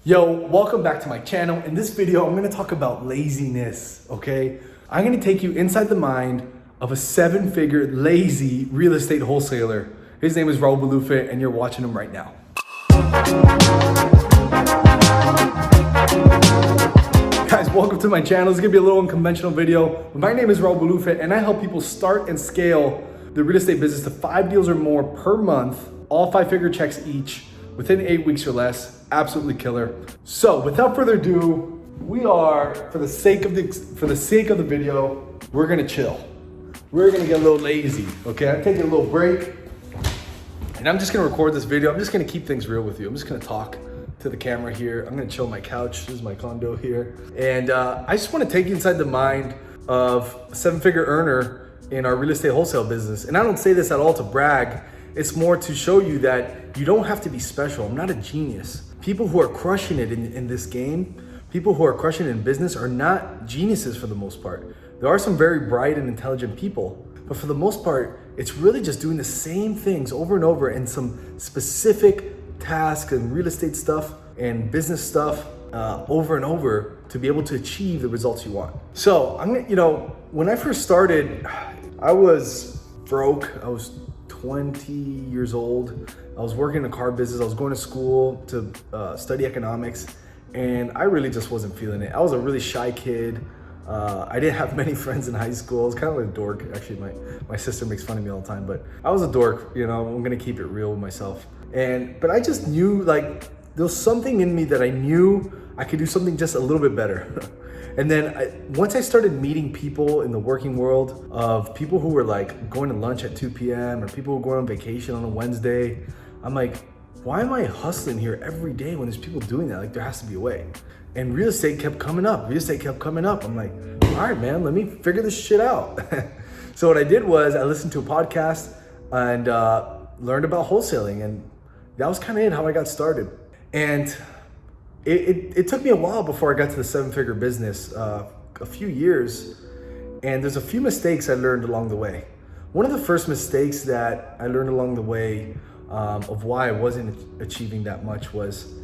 Yo, welcome back to my channel. In this video, I'm gonna talk about laziness, okay? I'm gonna take you inside the mind of a seven-figure lazy real estate wholesaler. His name is Raul Balufe, and you're watching him right now. Guys, welcome to my channel. It's gonna be a little unconventional video. My name is Raul Balufe, and I help people start and scale the real estate business to 5 deals or more per month, all 5-figure checks each, within 8 weeks or less. Absolutely killer. So without further ado, we are, for the sake of the video, we're gonna chill. We're gonna get a little lazy, okay? I'm taking a little break, and I'm just gonna record this video. I'm just gonna keep things real with you. I'm just gonna talk to the camera here. I'm gonna chill on my couch. This is my condo here. And I just wanna take you inside the mind of a 7-figure earner in our real estate wholesale business. And I don't say this at all to brag. It's more to show you that you don't have to be special. I'm not a genius. People who are crushing it in this game, people who are crushing it in business are not geniuses for the most part. There are some very bright and intelligent people, but for the most part, it's really just doing the same things over and over and some specific tasks and real estate stuff and business stuff over and over to be able to achieve the results you want. So when I first started, I was broke. I was 20 years old. I was working in a car business. I was going to school to study economics, and I really just wasn't feeling it. I was a really shy kid. I didn't have many friends in high school. I was kind of like a dork. Actually, my sister makes fun of me all the time, but I was a dork. I'm gonna keep it real with myself. But I just knew, like, there was something in me that I knew I could do something just a little bit better. And then once I started meeting people in the working world, of people who were like going to lunch at 2 p.m. or people who were going on vacation on a Wednesday, I'm like, why am I hustling here every day when there's people doing that? Like, there has to be a way. And real estate kept coming up. I'm like, all right, man, let me figure this shit out. So what I did was I listened to a podcast and learned about wholesaling. And that was kind of how I got started. And it took me a while before I got to the 7-figure business, a few years, and there's a few mistakes I learned along the way. One of the first mistakes that I learned along the way of why I wasn't achieving that much was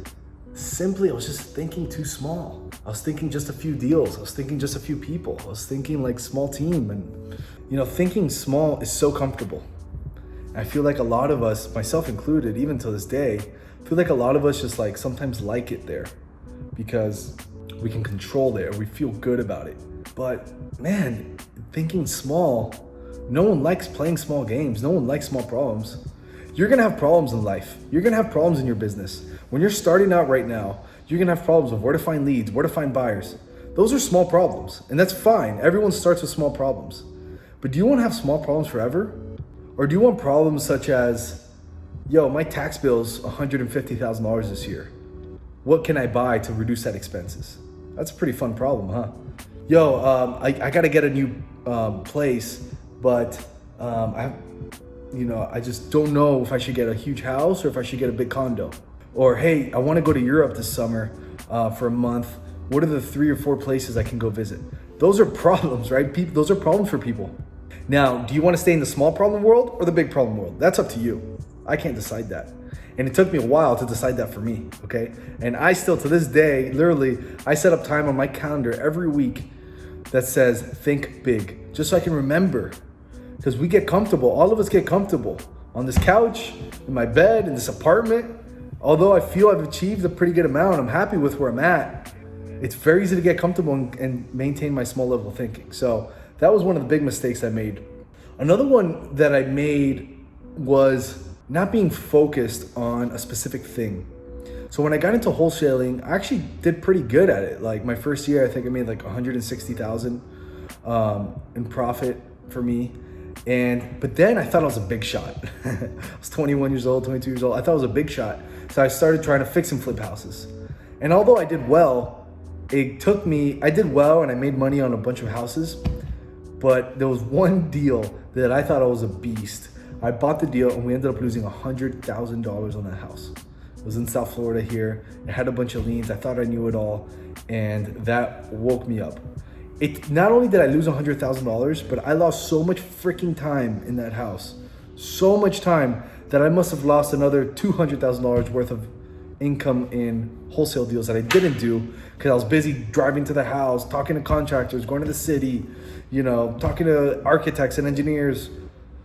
simply I was just thinking too small. I was thinking just a few deals. I was thinking just a few people. I was thinking like small team, and thinking small is so comfortable. I feel like a lot of us, myself included, even to this day, I feel like a lot of us just like sometimes like it there because we can control there. We feel good about it. But man, thinking small, no one likes playing small games. No one likes small problems. You're gonna have problems in life. You're gonna have problems in your business. When you're starting out right now, you're gonna have problems of where to find leads, where to find buyers. Those are small problems, and that's fine. Everyone starts with small problems. But do you wanna have small problems forever? Or do you want problems such as, yo, my tax bill's $150,000 this year. What can I buy to reduce that expenses? That's a pretty fun problem, huh? Yo, I gotta get a new place, but I just don't know if I should get a huge house or if I should get a big condo. Or hey, I wanna go to Europe this summer for a month. What are the 3 or 4 places I can go visit? Those are problems, right? Those are problems for people. Now, do you wanna stay in the small problem world or the big problem world? That's up to you. I can't decide that. And it took me a while to decide that for me, okay? And I still, to this day, literally, I set up time on my calendar every week that says, think big, just so I can remember. Because we get comfortable, all of us get comfortable on this couch, in my bed, in this apartment. Although I feel I've achieved a pretty good amount, I'm happy with where I'm at. It's very easy to get comfortable and maintain my small level of thinking. So that was one of the big mistakes I made. Another one that I made was not being focused on a specific thing. So when I got into wholesaling, I actually did pretty good at it. Like my first year, I think I made like 160,000 in profit for me. But then I thought I was a big shot. I was 21 years old, 22 years old. I thought I was a big shot. So I started trying to fix and flip houses. And although I did well, I did well and I made money on a bunch of houses, but there was one deal that I thought I was a beast. I bought the deal and we ended up losing $100,000 on that house. It was in South Florida here. It had a bunch of liens. I thought I knew it all, and that woke me up. Not only did I lose $100,000, but I lost so much freaking time in that house. So much time that I must have lost another $200,000 worth of income in wholesale deals that I didn't do because I was busy driving to the house, talking to contractors, going to the city, talking to architects and engineers.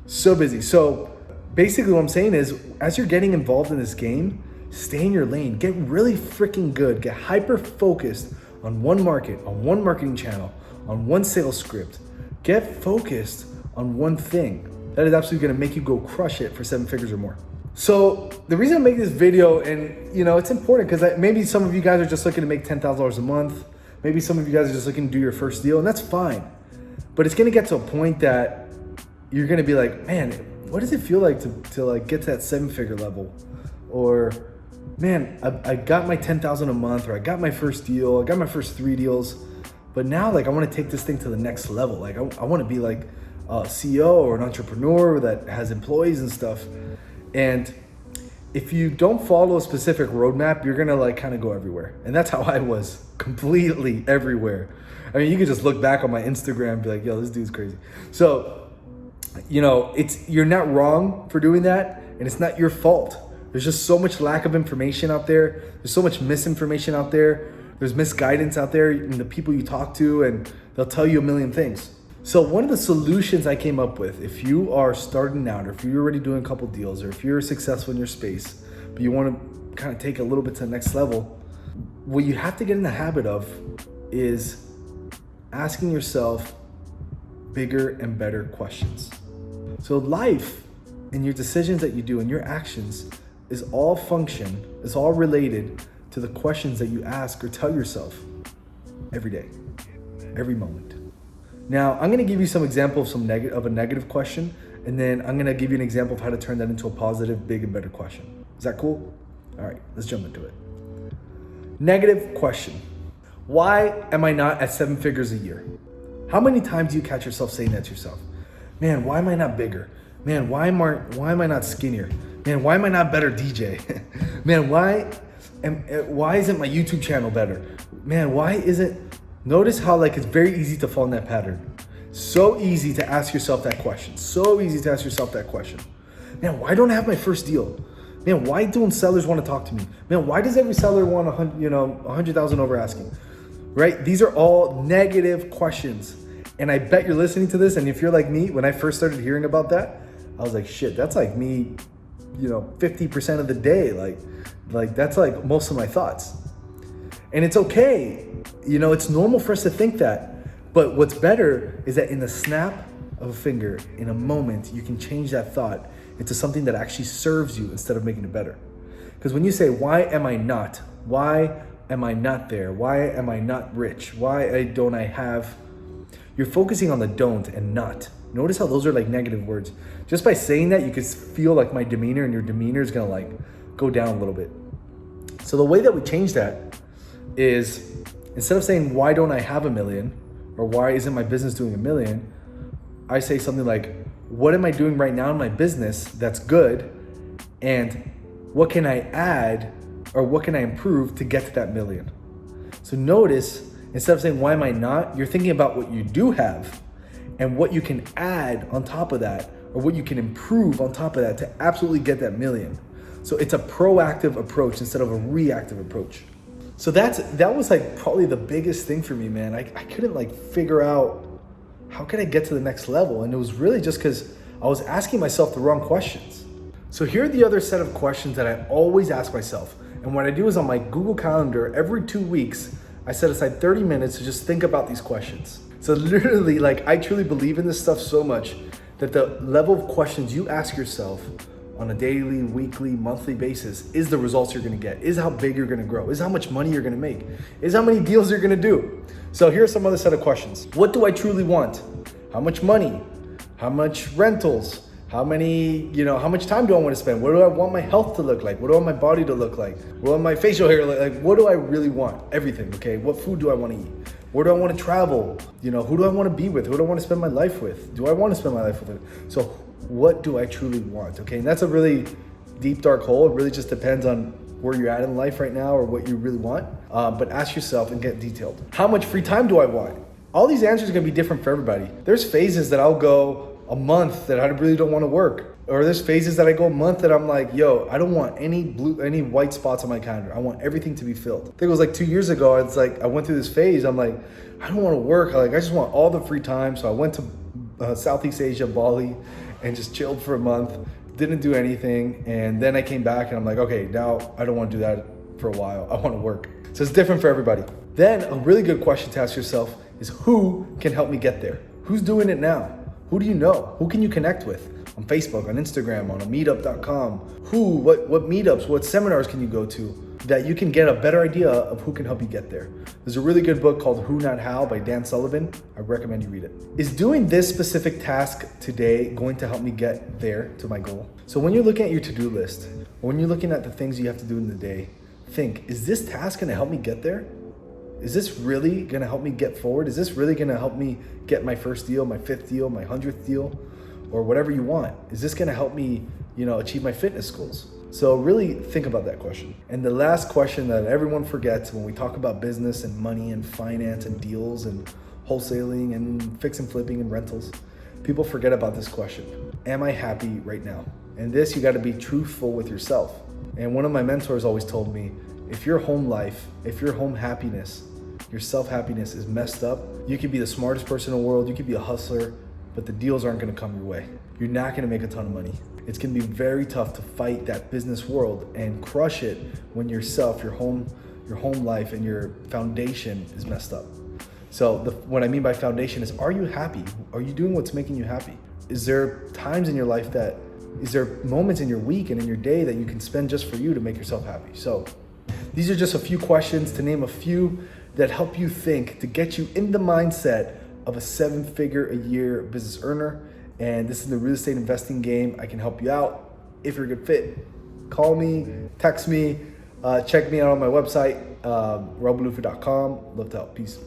So busy. So basically what I'm saying is, as you're getting involved in this game, stay in your lane, get really freaking good, get hyper focused on one market, on one marketing channel, on one sales script. Get focused on one thing. That is absolutely gonna make you go crush it for 7 figures or more. So the reason I'm making this video, and it's important because maybe some of you guys are just looking to make $10,000 a month. Maybe some of you guys are just looking to do your first deal, and that's fine. But it's gonna get to a point that you're gonna be like, man, what does it feel like to like get to that 7-figure level? Or, man, I got my 10,000 a month, or I got my first deal, I got my first 3 deals, but now like I want to take this thing to the next level. Like I want to be like a CEO or an entrepreneur that has employees and stuff. And if you don't follow a specific roadmap, you're gonna like kind of go everywhere. And that's how I was, completely everywhere. I mean, you can just look back on my Instagram and be like, yo, this dude's crazy. So, you're not wrong for doing that, and it's not your fault. There's just so much lack of information out there. There's so much misinformation out there. There's misguidance out there in the people you talk to, and they'll tell you a million things. So one of the solutions I came up with, if you are starting out, or if you're already doing a couple deals, or if you're successful in your space, but you want to kind of take a little bit to the next level, what you have to get in the habit of is asking yourself bigger and better questions. So life and your decisions that you do and your actions is all related to the questions that you ask or tell yourself every day, every moment. Now, I'm gonna give you some example of a negative question, and then I'm gonna give you an example of how to turn that into a positive, big and better question. Is that cool? All right, let's jump into it. Negative question. Why am I not at 7 figures a year? How many times do you catch yourself saying that to yourself? Man, why am I not bigger? Man, why am I not skinnier? Man, why am I not better DJ? Man, why isn't my YouTube channel better? Man, why isn't... Notice how like it's very easy to fall in that pattern. So easy to ask yourself that question. Man, why don't I have my first deal? Man, why don't sellers want to talk to me? Man, why does every seller want 100,000 over asking? Right? These are all negative questions. And I bet you're listening to this, and if you're like me, when I first started hearing about that, I was like, shit, that's like me, 50% of the day. Like that's like most of my thoughts. And it's okay. It's normal for us to think that. But what's better is that in the snap of a finger, in a moment, you can change that thought into something that actually serves you instead of making it better. Because when you say, why am I not? Why am I not there? Why am I not rich? Why don't I have? You're focusing on the don't and not. Notice how those are like negative words. Just by saying that, you can feel like my demeanor, and your demeanor is gonna like go down a little bit. So the way that we change that is, instead of saying, why don't I have $1 million? Or why isn't my business doing $1 million? I say something like, what am I doing right now in my business that's good? And what can I add, or what can I improve to get to that $1 million? So notice, instead of saying, why am I not? You're thinking about what you do have and what you can add on top of that, or what you can improve on top of that to absolutely get that $1 million. So it's a proactive approach instead of a reactive approach. So that was like probably the biggest thing for me, man. I couldn't like figure out how could I get to the next level. And it was really just because I was asking myself the wrong questions. So here are the other set of questions that I always ask myself. And what I do is on my Google Calendar, every 2 weeks, I set aside 30 minutes to just think about these questions. So literally, like, I truly believe in this stuff so much that the level of questions you ask yourself on a daily, weekly, monthly basis is the results you're gonna get, is how big you're gonna grow, is how much money you're gonna make, is how many deals you're gonna do. So here's some other set of questions. What do I truly want? How much money? How much rentals? How much time do I want to spend? What do I want my health to look like? What do I want my body to look like? What do I want my facial hair look like? What do I really want? Everything, okay? What food do I want to eat? Where do I want to travel? Who do I want to be with? Who do I want to spend my life with? Do I want to spend my life with it? So what do I truly want, okay? And that's a really deep, dark hole. It really just depends on where you're at in life right now or what you really want. But ask yourself and get detailed. How much free time do I want? All these answers are gonna be different for everybody. There's phases that I'll go a month that I really don't want to work. Or there's phases that I go a month that I'm like, yo, I don't want any white spots on my calendar. I want everything to be filled. I think it was like 2 years ago. It's like I went through this phase. I'm like, I don't want to work. I just want all the free time. So I went to Southeast Asia, Bali, and just chilled for a month. Didn't do anything. And then I came back and I'm like, okay, now I don't want to do that for a while. I want to work. So it's different for everybody. Then a really good question to ask yourself is, who can help me get there? Who's doing it now? Who do you know? Who can you connect with? On Facebook, on Instagram, on a meetup.com. What meetups, what seminars can you go to that you can get a better idea of who can help you get there? There's a really good book called Who Not How by Dan Sullivan. I recommend you read it. Is doing this specific task today going to help me get there to my goal? So when you're looking at your to-do list, or when you're looking at the things you have to do in the day, think, is this task gonna help me get there? Is this really gonna help me get forward? Is this really gonna help me get my first deal, my 5th deal, my 100th deal? Or whatever you want? Is this gonna help me, achieve my fitness goals? So really think about that question. And the last question that everyone forgets when we talk about business and money and finance and deals and wholesaling and fix and flipping and rentals, people forget about this question. Am I happy right now? And this, you gotta be truthful with yourself. And one of my mentors always told me, if your home life, if your home happiness, your self-happiness is messed up, you could be the smartest person in the world, you could be a hustler, but the deals aren't gonna come your way. You're not gonna make a ton of money. It's gonna be very tough to fight that business world and crush it when your home life and your foundation is messed up. So what I mean by foundation is, are you happy? Are you doing what's making you happy? Is there times in your life is there moments in your week and in your day that you can spend just for you to make yourself happy? So these are just a few questions, to name a few, that help you think, to get you in the mindset of a 7-figure-a-year business earner. And this is the real estate investing game. I can help you out. If you're a good fit, call me, text me, check me out on my website, raulbalufa.com. Love to help. Peace.